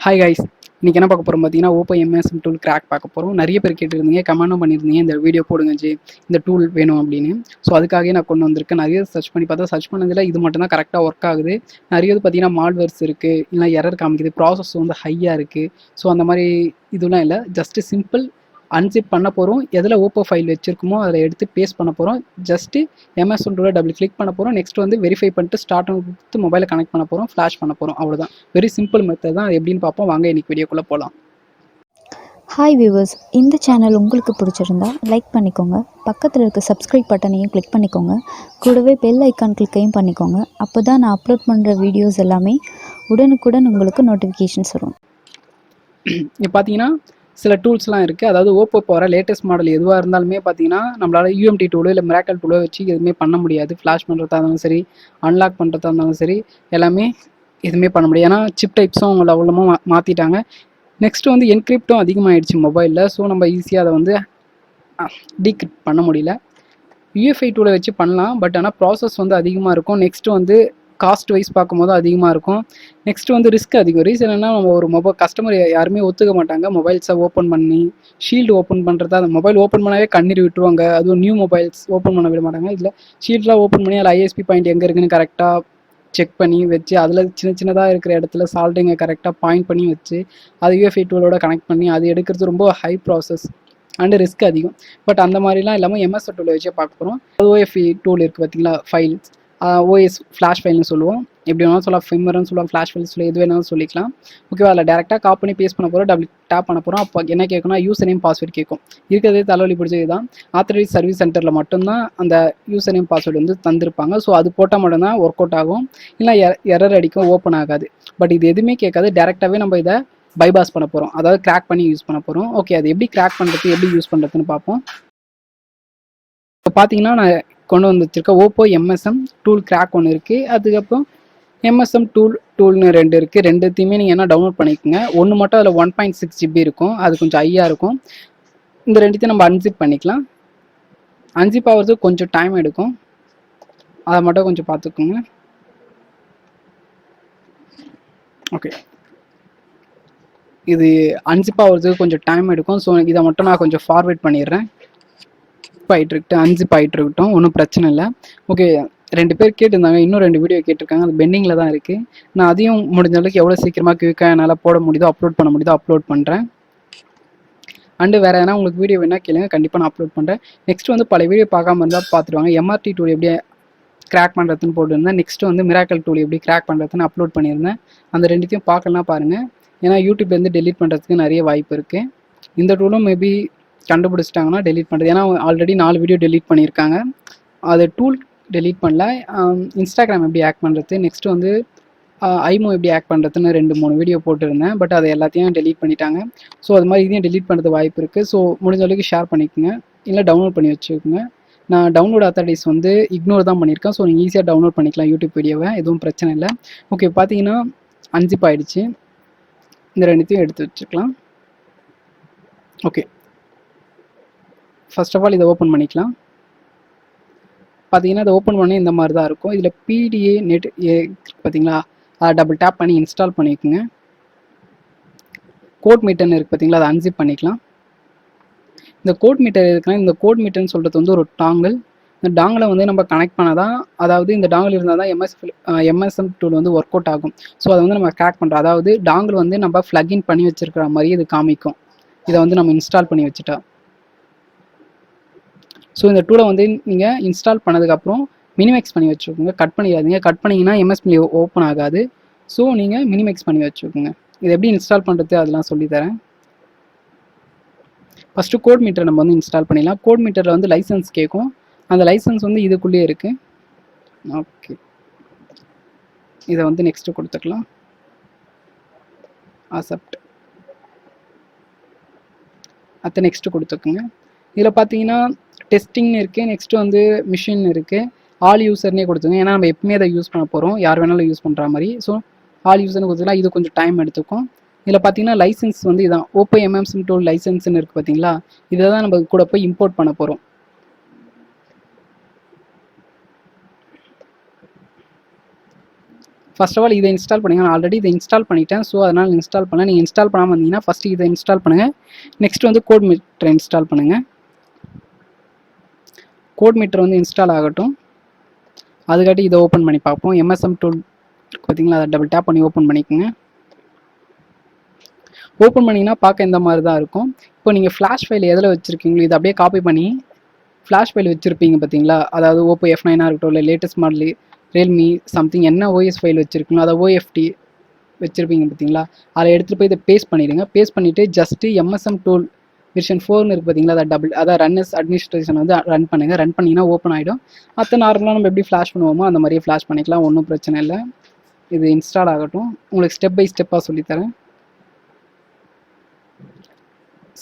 Hi guys, இன்றைக்கி என்ன பார்க்க போகிறோம் பார்த்தீங்கன்னா, ஓப்போ எம்எஸ்எம் டூல் கிராக் பார்க்க போகிறோம். நிறைய பேர் கேட்டுருந்தீங்க, கமெண்ட்டும் பண்ணியிருந்தீங்க, இந்த வீடியோ போடுங்க ஜி, இந்த டூல் வேணும் அப்படின்னு. ஸோ அதுக்காகவே நான் கொண்டு வந்திருக்கேன். நிறைய சர்ச் பண்ணி பார்த்தா, சர்ச் பண்ணதில் இது மட்டும் தான் கரெக்டாக ஒர்க் ஆகுது. நிறைய பார்த்தீங்கன்னா மால்வேர்ஸ் இருக்குது, இல்லை எரர் காமிக்குது, ப்ராசஸ் வந்து ஹையாக இருக்குது. ஸோ அந்த மாதிரி இதெல்லாம் இல்லை, ஜஸ்ட்டு சிம்பிள் அன்சிப் பண்ண போகிறோம். எதில் ஓப்போ ஃபைல் வச்சுருக்கோமோ அதில் எடுத்து பேஸ்ட் பண்ண போகிறோம். ஜஸ்ட்டு எம்எஸ்எம் டூலை டபுள் கிளிக் பண்ண போகிறோம். நெக்ஸ்ட் வந்து வெரிஃபை பண்ணிட்டு ஸ்டார்ட் கொடுத்து மொபைலை கனெக்ட் பண்ண போகிறோம், ஃப்ளாஷ் பண்ண போகிறோம். அவ்வளோதான், வெரி சிம்பிள் மெத்தட் தான். அது எப்படின்னு பார்ப்போம் வாங்க, இன்றைக்கி வீடியோக்குள்ளே போகலாம். ஹாய் வியூவர்ஸ், இந்த சேனல் உங்களுக்கு பிடிச்சிருந்தா லைக் பண்ணிக்கோங்க, பக்கத்தில் இருக்க சப்ஸ்கிரைப் பட்டனையும் கிளிக் பண்ணிக்கோங்க, கூடவே பெல் ஐக்கான் கிளிக்கையும் பண்ணிக்கோங்க. அப்போ தான் நான் அப்லோட் பண்ணுற வீடியோஸ் எல்லாமே உடனுக்குடன் உங்களுக்கு நோட்டிஃபிகேஷன்ஸ் வரும். இப்போ பார்த்தீங்கன்னா சில டூல்ஸ்லாம் இருக்குது. அதாவது ஓப்போ போகிற லேட்டஸ்ட் மாடல் எதுவாக இருந்தாலுமே பார்த்தீங்கன்னா நம்மளால் யூஎம்டி டூலோ இல்லை மிராக்கல் டூலோ வச்சு எதுவுமே பண்ண முடியாது. ஃப்ளாஷ் பண்ணுறதா இருந்தாலும் சரி, அன்லாக் பண்ணுறதா இருந்தாலும் சரி, எல்லாமே எதுவுமே பண்ண முடியாது. ஏன்னா சிப் டைப்ஸும் அவங்கள அவ்வளோமா மாற்றிட்டாங்க. நெக்ஸ்ட்டு வந்து என்கிரிப்டும் அதிகமாகிடுச்சு மொபைலில். ஸோ நம்ம ஈஸியாக அதை வந்து டீக்ரிப்ட் பண்ண முடியல. யூஎஃப்ஐ டூலை வச்சு பண்ணலாம், பட் ஆனால் ப்ராசஸ் வந்து அதிகமாக இருக்கும். நெக்ஸ்ட்டு வந்து காஸ்ட் வைஸ் பார்க்கும்போது அதிகமாக இருக்கும். நெக்ஸ்ட் வந்து ரிஸ்க் அதிகம். ரீசன் என்ன, நம்ம ஒரு கஸ்டமர் யாருமே ஒத்துக்க மாட்டாங்க மொபைல்ஸை ஓப்பன் பண்ணி ஷீல்டு ஓப்பன் பண்ணுறதா. அந்த மொபைல் ஓப்பன் பண்ணவே கண்ணீர் விட்டுருவாங்க. அதுவும் நியூ மொபைல்ஸ் ஓப்பன் பண்ண விட மாட்டாங்க. இதில் ஷீல்டெலாம் ஓப்பன் பண்ணி அதில் ஐஎஸ்பி பாயிண்ட் எங்கே இருக்குன்னு கரெக்டாக செக் பண்ணி வச்சு, அதில் சின்னதாக இருக்கிற இடத்துல சால்டிங்கை கரெக்டாக பாயிண்ட் பண்ணி வச்சு அது யூஎஃப்ஐ டூலோட கனெக்ட் பண்ணி அது எடுக்கிறது ரொம்ப ஹை ப்ராசஸ் அண்டு ரிஸ்க் அதிகம். பட் அந்த மாதிரிலாம் இல்லாமல் எம்எஸ்எம் டூலை வச்சே பார்க்க போகிறோம். ஓஎஃப்இ டூல் இருக்குது பார்த்தீங்களா, ஃபைல்ஸ், ஓஎஸ் ஃப்ளாஷ் ஃபைல்னு சொல்லுவோம். எப்படி வேணாலும் சொல்லலாம், ஃபிம்மர்னு சொல்லுவாங்க, ஃப்ளாஷ் ஃபைல்ஸ் சொல்லி எது வேணாலும் சொல்லிக்கலாம். ஓகேவா, அதில் டேரெக்டாக காப்பி பண்ணி பேஸ்ட் பண்ண போகிறோம். டபுள் டேப் பண்ண போகிறோம். அப்போ என்ன கேட்கணும், யூசர் நேம் பாஸ்வேர்டு கேட்கும். இருக்கிறதே தலைவலி பிடிச்சது தான். ஆத்தரைஸ் சர்வீஸ் சென்டரில் மட்டும்தான் அந்த யூசர் நேம் பாஸ்வேர்டு வந்து தந்திருப்பாங்க. ஸோ அது போட்டால் மட்டும்தான் ஒர்க் அவுட் ஆகும், இல்லை எரர் அடிக்கும், ஓப்பன் ஆகாது. பட் இது எதுவுமே கேட்காது. டேரெக்டாகவே நம்ம இதை பைபாஸ் பண்ண போகிறோம், அதாவது கிராக் பண்ணி யூஸ் பண்ண போகிறோம். ஓகே, அது எப்படி கிராக் பண்ணுறது, எப்படி யூஸ் பண்ணுறதுன்னு பார்ப்போம். இப்போ பார்த்தீங்கன்னா நான் கொண்டு வந்து வச்சுருக்கேன் ஓப்போ எம்எஸ்எம் டூல் கிராக் ஒன்று இருக்குது. அதுக்கப்புறம் எம்எஸ்எம் டூல்னு 2 இருக்குது. ரெண்டுத்தையுமே நீங்கள் என்ன டவுன்லோட் பண்ணிக்கோங்க. ஒன்று மட்டும் அதில் 1.6 GB இருக்கும், அது கொஞ்சம் ஹையாக இருக்கும். இந்த ரெண்டுத்தையும் நம்ம அன்சிப் பண்ணிக்கலாம். அன்சிப் ஆகிறதுக்கு கொஞ்சம் டைம் எடுக்கும், அதை மட்டும் கொஞ்சம் பார்த்துக்கோங்க. ஓகே, இது அன்சிப் ஆகிறதுக்கு கொஞ்சம் டைம் எடுக்கும். ஸோ இதை மட்டும் நான் கொஞ்சம் ஃபார்வேர்ட் பண்ணிடுறேன். அன்சிப் ஆகிட்டு இருக்கட்டும், ஒன்றும் பிரச்சனை இல்லை. ஓகே, 2 பேர் கேட்டிருந்தாங்க, இன்னும் 2 வீடியோ கேட்டிருக்காங்க, அது பெண்டிங்கில் தான் இருக்குது. நான் அதையும் முடிஞ்ச அளவுக்கு எவ்வளோ சீக்கிரமாக குயிக்காக என்னால் போட முடியுதோ, அப்லோட் பண்ண முடியுதோ அப்லோட் பண்ணுறேன். அண்டு வேறு எதனா உங்களுக்கு வீடியோ வேணால் கேளுங்க, கண்டிப்பாக நான் அப்லோட் பண்ணுறேன். நெக்ஸ்ட் வந்து பல வீடியோ பார்க்காம இருந்தால் பார்த்துருவாங்க. எம்ஆர்டி டூல் எப்படி கிராக் பண்ணுறதுன்னு போட்டுருந்தேன். நெக்ஸ்ட்டு வந்து மிராக்கல் டூல் எப்படி கிராக் பண்ணுறதுன்னு அப்லோட் பண்ணியிருந்தேன். அந்த ரெண்டுத்தையும் பார்க்கலாம் பாருங்கள். ஏன்னா யூடியூப்லேருந்து டெலீட் பண்ணுறதுக்கு நிறைய வாய்ப்பு இருக்குது. இந்த டூலும் மேபி கண்டுபிடிச்சிட்டாங்கன்னா டெலீட் பண்ணுறது. ஏன்னா ஆல்ரெடி 4 வீடியோ டெலீட் பண்ணியிருக்காங்க. அது டூல் டெலீட் பண்ணல. இன்ஸ்டாகிராம் எப்படி ஆக்ட் பண்ணுறது, நெக்ஸ்ட்டு வந்து ஐமோ எப்படி ஆக்ட் பண்ணுறதுன்னு 2-3 வீடியோ போட்டிருந்தேன். பட் அதை எல்லாத்தையும் டெலீட் பண்ணிட்டாங்க. ஸோ அது மாதிரி இதையும் டெலீட் பண்ணுறது வாய்ப்பு இருக்குது. ஸோ முடிஞ்ச அளவுக்கு ஷேர் பண்ணிக்கோங்க, இல்லை டவுன்லோட் பண்ணி வச்சுக்கோங்க. நான் டவுன்லோட் அத்தாரிட்டிஸ் வந்து இக்னோர் தான் பண்ணியிருக்கேன். ஸோ நீங்கள் ஈஸியாக டவுன்லோட் பண்ணிக்கலாம் யூடியூப் வீடியோவை, எதுவும் பிரச்சனை இல்லை. ஓகே, பார்த்தீங்கன்னா அன்சிப் ஆகிடுச்சு. இந்த ரெண்டுத்தையும் எடுத்து வச்சுக்கலாம். ஓகே, ஃபர்ஸ்ட் ஆஃப் ஆல் இதை ஓப்பன் பண்ணிக்கலாம். பார்த்தீங்கன்னா இதை ஓப்பன் பண்ணி இந்த மாதிரி தான் இருக்கும். இதில் பிடிஏ நெட் பார்த்தீங்களா, அதை டபுள் டேப் பண்ணி இன்ஸ்டால் பண்ணிக்கோங்க. கோட் மீட்டர்னு இருக்குது பார்த்தீங்களா, அதை அன்சிப் பண்ணிக்கலாம். இந்த கோட் மீட்டர் இருக்குன்னா, இந்த கோட் மீட்டர்னு சொல்கிறது வந்து ஒரு டாங்கிள். இந்த டாங்கில் வந்து நம்ம கனெக்ட் பண்ணால் தான், அதாவது இந்த டாங்கில் இருந்தால் தான் எம்எஸ்எம் டூல் வந்து ஒர்க் அவுட் ஆகும். ஸோ அதை வந்து நம்ம கிராக் பண்ணுறோம். அதாவது டாங்கில் வந்து நம்ம ஃப்ளக்இன் பண்ணி வச்சுருக்கிற மாதிரி இது காமிக்கும், இதை வந்து நம்ம இன்ஸ்டால் பண்ணி வச்சுட்டா. ஸோ இந்த டூலை வந்து நீங்கள் இன்ஸ்டால் பண்ணதுக்கப்புறம் மினிமேக்ஸ் பண்ணி வச்சுக்கோங்க, கட் பண்ணிடாதீங்க. கட் பண்ணிங்கன்னா எம்எஸ்பி ஓப்பன் ஆகாது. ஸோ நீங்கள் மினிமேக்ஸ் பண்ணி வச்சுக்கோங்க. இது எப்படி இன்ஸ்டால் பண்ணுறது அதெல்லாம் சொல்லித்தரேன். ஃபஸ்ட்டு கோட் மீட்டர் நம்ம வந்து இன்ஸ்டால் பண்ணிடலாம். கோட் மீட்டரில் வந்து லைசன்ஸ் கேட்கும், அந்த லைசன்ஸ் வந்து இதுக்குள்ளேயே இருக்குது. ஓகே, இதை வந்து நெக்ஸ்ட்டு கொடுத்துக்கலாம். அக்செப்ட், அதை நெக்ஸ்ட்டு கொடுத்துக்குங்க. இதில் பார்த்தீங்கன்னா டெஸ்டிங்னு இருக்குது, நெக்ஸ்ட்டு வந்து மிஷின் இருக்குது, ஆல் யூசர்னே கொடுத்துங்க. ஏன்னா நம்ம எப்பவுமே அதை யூஸ் பண்ண போகிறோம், யார் வேணாலும் யூஸ் பண்ணுற மாதிரி. ஸோ ஆல் யூசர்னு கொடுத்துக்கலாம். இது கொஞ்சம் டைம் எடுத்துக்கும். இதில் பார்த்தீங்கன்னா லைசன்ஸ் வந்து இதான் ஓப்போ எம்எஸ்எம் டூல் லைசன்ஸ்னு இருக்குது பார்த்தீங்களா, இதை தான் நம்ம கூட போய் இம்போர்ட் பண்ண போகிறோம். ஃபர்ஸ்ட் ஆஃப் ஆல் இதை இன்ஸ்டால் பண்ணுங்க. நான் ஆல்ரெடி இதை இன்ஸ்டால் பண்ணிட்டேன். ஸோ அதனால் இன்ஸ்டால் பண்ணல. நீங்கள் இன்ஸ்டால் பண்ணாமல் வந்தீங்கன்னா ஃபஸ்ட்டு இதை இன்ஸ்டால் பண்ணுங்கள். நெக்ஸ்ட் வந்து கோட் மீட்டரை இன்ஸ்டால் பண்ணுங்கள். கோட் மீட்டர் வந்து இன்ஸ்டால் ஆகட்டும். அதுக்காட்டி இதை ஓப்பன் பண்ணி பார்ப்போம். எம்எஸ்எம் டூல் பார்த்தீங்களா, அதை டபுள் டேப் பண்ணி ஓப்பன் பண்ணிக்கோங்க. ஓப்பன் பண்ணிங்கன்னா பார்க்க இந்த மாதிரி தான் இருக்கும். இப்போ நீங்கள் ஃப்ளாஷ் ஃபைல் எதில் வச்சுருக்கீங்களோ இதை அப்படியே காப்பி பண்ணி ஃப்ளாஷ் ஃபைல் வச்சுருப்பீங்க பார்த்தீங்களா, அதாவது ஓப்போ F9 இருக்கட்டும், இல்லை லேட்டஸ்ட் மாடல் ரியல்மி சம்திங் என்ன ஓஎஸ் ஃபைல் வச்சுருக்கீங்களோ அதை OFT வச்சுருப்பீங்க பார்த்தீங்களா, அதை எடுத்துகிட்டு போய் இதை பேஸ்ட் பண்ணிவிடுங்க. பேஸ்ட் பண்ணிவிட்டு ஜஸ்ட்டு எம்எஸ்எம் டூல் வெர்ஷன் 4 இருக்குது பார்த்தீங்களா, அதை ரன் அஸ் அட்மினிஸ்ட்ரேஷன் வந்து ரன் பண்ணுங்கள். ரன் பண்ணிங்கன்னா ஓப்பன் ஆகிடும். மற்ற நார்மலாக நம்ம எப்படி ஃப்ளாஷ் பண்ணுவோமோ அந்த மாதிரியே ஃப்ளாஷ் பண்ணிக்கலாம், ஒன்றும் பிரச்சனை இல்லை. இது இன்ஸ்டால் ஆகட்டும். உங்களுக்கு ஸ்டெப் பை ஸ்டெப்பாக சொல்லித்தரேன்.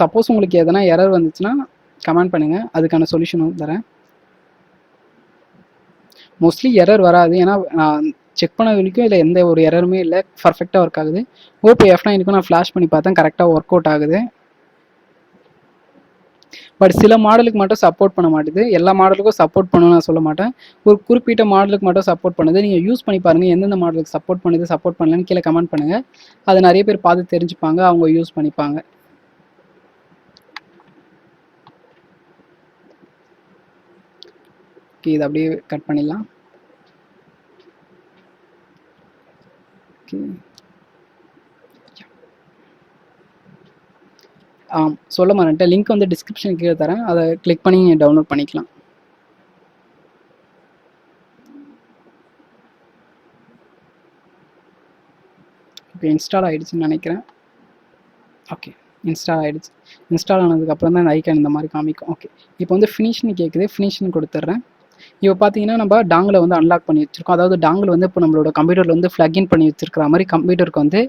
சப்போஸ் உங்களுக்கு எதனா எரர் வந்துச்சுன்னா கமெண்ட் பண்ணுங்கள், அதுக்கான சொல்யூஷனும் தரேன். மோஸ்ட்லி எரர் வராது, ஏன்னா நான் செக் பண்ண வரைக்கும் இல்லை எந்த ஒரு எரருமே இல்லை, பர்ஃபெக்டாக ஒர்க் ஆகுது. ஓப்போ F9க்கும் நான் ஃப்ளாஷ் பண்ணி பார்த்தேன், கரெக்டாக ஒர்க் அவுட் ஆகுது. பட் சில மாடலுக்கு மட்டும் சப்போர்ட் பண்ண மாட்டேது. எல்லா மாடலுக்கும் சப்போர்ட் பண்ணணும்னு நான் சொல்ல மாட்டேன். ஒரு குறிப்பிட்ட மாடலுக்கு மட்டும் சப்போர்ட் பண்ணுது. நீங்கள் யூஸ் பண்ணி பாருங்கள், எந்தெந்த மாடலுக்கு சப்போர்ட் பண்ணுது சப்போர்ட் பண்ணலன்னு கீழே கமெண்ட் பண்ணுங்கள். அது நிறைய பேர் பார்த்து தெரிஞ்சுப்பாங்க, அவங்க யூஸ் பண்ணிப்பாங்க. ஓகே, இதை அப்படியே கட் பண்ணிடலாம். ஓகே, சொல்ல மாட்டேன், லிங்க் வந்து டிஸ்கிரிப்ஷன் கீழே தரேன், அதை கிளிக் பண்ணி டவுன்லோட் பண்ணிக்கலாம். இப்போ இன்ஸ்டால் ஆகிடுச்சுன்னு நினைக்கிறேன். ஓகே, இன்ஸ்டால் ஆகிடுச்சு. இன்ஸ்டால் ஆனதுக்கப்புறம் தான் இந்த ஐக்கான் இந்த மாதிரி காமிக்கும். ஓகே, இப்போ வந்து ஃபினிஷ்னு கேட்குது, ஃபினிஷ்னு கொடுத்துட்றேன். இப்போ பார்த்தீங்கன்னா நம்ம டாங்கில் வந்து அன்லாக் பண்ணி வச்சுருக்கோம். அதாவது டாங்கில் வந்து இப்போ நம்மளோட கம்ப்யூட்டரில் வந்து ஃப்ளக்இன் பண்ணி வச்சுருக்கிற மாதிரி கம்ப்யூட்டருக்கு வந்து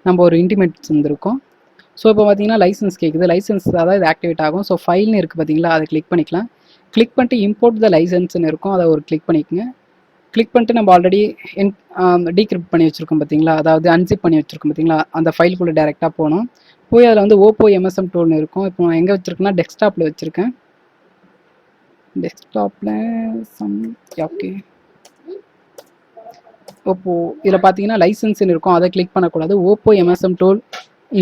நம்ம ஒரு இன்டிமேட்ஸ் வந்துருக்கோம். ஸோ இப்போ பார்த்தீங்கன்னா லைசன்ஸ் கேட்குது. லைசன்ஸ் அதாவது ஆக்டிவேட் ஆகும். ஸோ ஃபைல்னு இருக்குது பார்த்தீங்களா, அதை கிளிக் பண்ணிக்கலாம். கிளிக் பண்ணிட்டு இம்போர்ட் த லைசன்ஸ்னு இருக்கும், அதை ஒரு கிளிக் பண்ணிக்கோங்க. கிளிக் பண்ணிட்டு நம்ம ஆல்ரெடி டீக்ரிப்ட் பண்ணி வச்சுருக்கோம் பார்த்தீங்களா, அதாவது அன்சிப் பண்ணி வச்சுருக்கோம் பார்த்தீங்களா, அந்த ஃபைலுக்குள்ளே டேரெக்டாக போகணும். போய் அதில் வந்து ஓப்போ எம்எஸ்எம் டூல்னு இருக்கும். இப்போ நான் எங்கே வச்சுருக்கேன்னா டெஸ்க்டாப்பில் வச்சுருக்கேன். டெஸ்க்டாப்பில் ஓகே, ஓப்போ இதில் பார்த்தீங்கன்னா லைசன்ஸ்னு இருக்கும், அதை கிளிக் பண்ணக்கூடாது. ஓப்போ எம்எஸ்எம் டூல்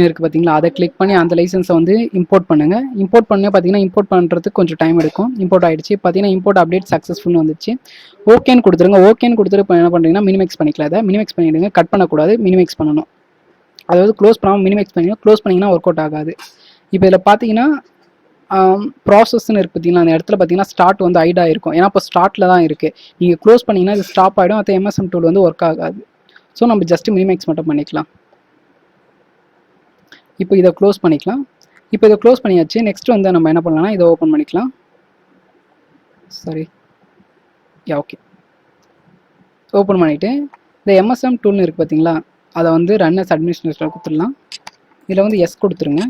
இருக்குது பார்த்தீங்களா, அதை கிளிக் பண்ணி அந்த லைசன்ஸை வந்து இம்போர்ட் பண்ணுங்கள். இம்போர்ட் பண்ண பார்த்தீங்கன்னா இம்போர்ட் பண்ணுறதுக்கு கொஞ்சம் டைம் எடுக்கும். இம்போர்ட் ஆகிடுச்சு. பார்த்தீங்கன்னா இம்போர்ட் அப்டேட் சக்ஸஸ்ஃபுல்னு வந்துச்சு. ஓகேன்னு கொடுத்துருங்க. ஓகேன்னு கொடுத்துட்டு இப்போ என்ன பண்ணுறீங்கன்னா மினிமேக்ஸ் பண்ணிக்கலாம். அதை மினிமேக்ஸ் பண்ணிவிடுங்க. கட் பண்ணக்கூடாது, மினிமேக்ஸ் பண்ணணும். அதாவது க்ளோஸ் பண்ணாமல் மினிமேக்ஸ் பண்ணிங்கன்னா க்ளோஸ் பண்ணிங்கன்னா ஒர்க் அவுட் ஆகாது. இப்போ இதில் பார்த்தீங்கன்னா ப்ராசஸ்ன்னு இருக்குது பார்த்தீங்கன்னா, அந்த இடத்துல பார்த்தீங்கன்னா ஸ்டார்ட் வந்து ஐடாக இருக்கும். ஏன்னா இப்போ ஸ்டார்ட்டில் தான் இருக்குது. நீங்கள் க்ளோஸ் பண்ணிங்கன்னா இது ஸ்டாப் ஆகிடும். அது எம்எஸ்எம் டூல் வந்து ஒர்க் ஆகாது. ஸோ நம்ம ஜஸ்ட்டு மினிமேக்ஸ் மட்டும் பண்ணிக்கலாம். இப்போ இதை க்ளோஸ் பண்ணிக்கலாம். இப்போ இதை க்ளோஸ் பண்ணியாச்சு. நெக்ஸ்ட் வந்து நம்ம என்ன பண்ணலாம்னா இதை ஓப்பன் பண்ணிக்கலாம். சாரி, ஓகே, ஓப்பன் பண்ணிவிட்டு இந்த எம்எஸ்எம் டூல்னு இருக்குது பார்த்தீங்களா, அதை வந்து ரன் அஸ் அட்மினிஸ்ட்ரேட்டர் கொடுத்துடலாம். இதில் வந்து எஸ் கொடுத்துருங்க.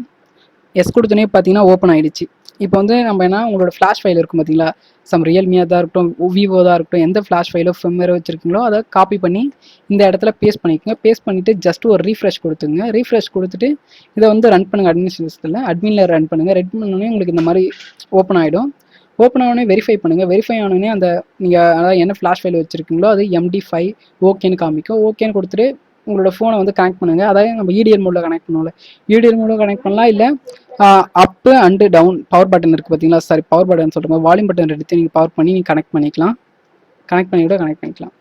எஸ் கொடுத்தோன்னே பார்த்தீங்கன்னா ஓப்பன் ஆகிடுச்சு. இப்போ வந்து நம்ம என்ன உங்களோட ஃப்ளாஷ் ஃபைல் இருக்கும் பார்த்தீங்களா, சம் ரியல்மியாக தான் இருக்கட்டும், விவோ தான் இருக்கட்டும், எந்த ஃப்ளாஷ் ஃபைலோ ஃபிம்மரோ வச்சுருக்கீங்களோ அதை காப்பி பண்ணி இந்த இடத்துல பேஸ்ட் பண்ணிக்கோங்க. பேஸ்ட் பண்ணிவிட்டு ஜஸ்ட் ஒரு ரீஃப்ரெஷ் கொடுத்துங்க. ரீஃப்ரெஷ் கொடுத்துட்டு இதை வந்து ரன் பண்ணுங்கள். அட்மினிஸ்ட்ரேஷனில் அட்மினில் ரன் பண்ணுங்கள். ரன் பண்ணோடனே உங்களுக்கு இந்த மாதிரி ஓப்பன் ஆகிடும். ஓப்பன் ஆனோடனே வெரிஃபை பண்ணுங்கள். வெரிஃபை ஆனோடனே அந்த நீங்கள் அதாவது என்ன ஃப்ளாஷ் ஃபைல் வச்சுருக்கீங்களோ அது MD5 ஓகேன்னு காமிக்கும். ஓகேன்னு கொடுத்துட்டு உங்களோட ஃபோனை வந்து கனெக்ட் பண்ணுங்கள். அதாவது நம்ம EDL மோடில் கனெக்ட் பண்ணுவோம்ல, EDL மோடில் கனெக்ட் பண்ணலாம். இல்லை அப்பு அண்டு டவுன் பவர் பட்டன் இருக்குது பார்த்தீங்களா, சாரி பவர் பட்டன் சொல்லுங்க, வால்யூம் பட்டன் எடுத்து நீங்கள் பவர் பண்ணி நீங்கள் கனெக்ட் பண்ணிக்கலாம். கனெக்ட் பண்ணி விட கனெக்ட் பண்ணிக்கலாம்.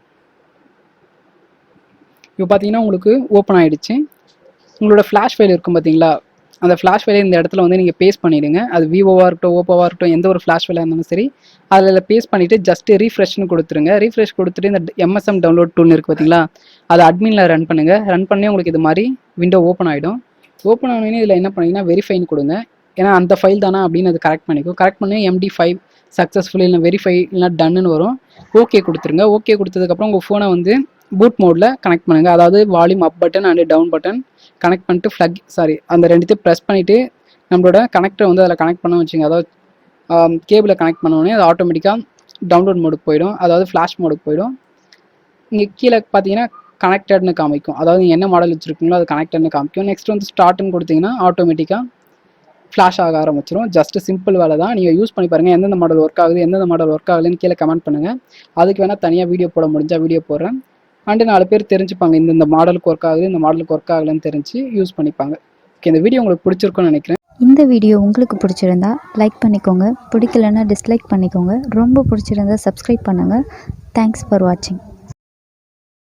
இப்போ பார்த்தீங்கன்னா உங்களுக்கு ஓப்பன் ஆகிடுச்சு. உங்களோட ஃப்ளாஷ் ஃபைல் இருக்கும் பார்த்தீங்களா, அந்த ஃப்ளாஷ் ஃபைலை இந்த இடத்துல வந்து நீங்கள் பேஸ்ட் பண்ணிவிடுங்க. அது விவோவாக இருக்கட்டும், ஓப்போவாக இருக்கட்டும், எந்த ஒரு ஃப்ளாஷ் ஃபைலாக இருந்தாலும் சரி அதில் பேஸ்ட் பண்ணிவிட்டு ஜஸ்ட்டு ரீஃப்ரெஷ்னு கொடுத்துருங்க. ரீஃப்ரெஷ் கொடுத்துட்டு இந்த MSM டவுன்லோட் டூல்னு இருக்குது பார்த்தீங்களா, அதை அட்மினில் ரன் பண்ணுங்கள். ரன் பண்ணி உங்களுக்கு இது மாதிரி விண்டோ ஓப்பன் ஆகிடும். ஓப்பன் ஆனோடனே இதில் என்ன பண்ணிங்கன்னா வெரிஃபைன்னு கொடுங்க. ஏன்னா அந்த ஃபைல் தானே அப்படின்னு அது கரெக்ட் பண்ணிக்கும். கரெக்ட் பண்ணி MD5 சக்ஸஸ்ஃபுல் இல்லை வெரிஃபை இல்லைனா டன்னு வரும். ஓகே கொடுத்துருங்க. ஓகே கொடுத்ததுக்கப்புறம் உங்கள் ஃபோனை வந்து பூட் மோடில் கனெக்ட் பண்ணுங்கள். அதாவது volume up button and down button connect பண்ணிட்டு அந்த ரெண்டுத்தையும் ப்ரெஸ் பண்ணிவிட்டு நம்மளோட கனெக்டரை வந்து அதில் கனெக்ட் பண்ண வச்சுங்க. அதாவது கேபிளை கனெக்ட் பண்ணோடனே அது ஆட்டோமேட்டிக்காக டவுன்லோட் மோடுக்கு போயிடும், அதாவது ஃப்ளாஷ் மோடுக்கு போயிடும். இங்கே கீழே பார்த்தீங்கன்னா கனெக்டட்னு காமிக்கும். அதாவது நீங்கள் என்ன மாடல் வச்சுருக்கீங்களோ அது கனெக்டட்னு காமிக்கும். நெக்ஸ்ட் வந்து ஸ்டார்ட்னு கொடுத்தீங்கன்னா ஆட்டோமேட்டிக்காக ஃப்ளாஷ் ஆக ஆரம்பிச்சிடும். ஜஸ்ட்டு சிம்பிள் வேலை தான். நீங்கள் யூஸ் பண்ணி பாருங்கள். எந்தெந்த மாடல் ஒர்க் ஆகுது, எந்தெந்த மாடல் ஒர்க் ஆகலைன்னு கீழே கமெண்ட் பண்ணுங்கள். அதுக்கு வேணால் தனியாக வீடியோ போட முடிஞ்சால் வீடியோ போடுறேன். அண்டு 4 பேர் தெரிஞ்சுப்பாங்க. இந்த மாடலுக்கு ஒர்க் ஆகுது, இந்த மாடலுக்கு ஒர்க் ஆகலைன்னு தெரிஞ்சு யூஸ் பண்ணிப்பாங்க. ஓகே, இந்த வீடியோ உங்களுக்கு பிடிச்சிருக்கும்னு நினைக்கிறேன். இந்த வீடியோ உங்களுக்கு பிடிச்சிருந்தா லைக் பண்ணிக்கோங்க, பிடிக்கலன்னா டிஸ்லைக் பண்ணிக்கோங்க, ரொம்ப பிடிச்சிருந்தா சப்ஸ்கிரைப் பண்ணுங்கள். தேங்க்ஸ் ஃபார் வாட்சிங்.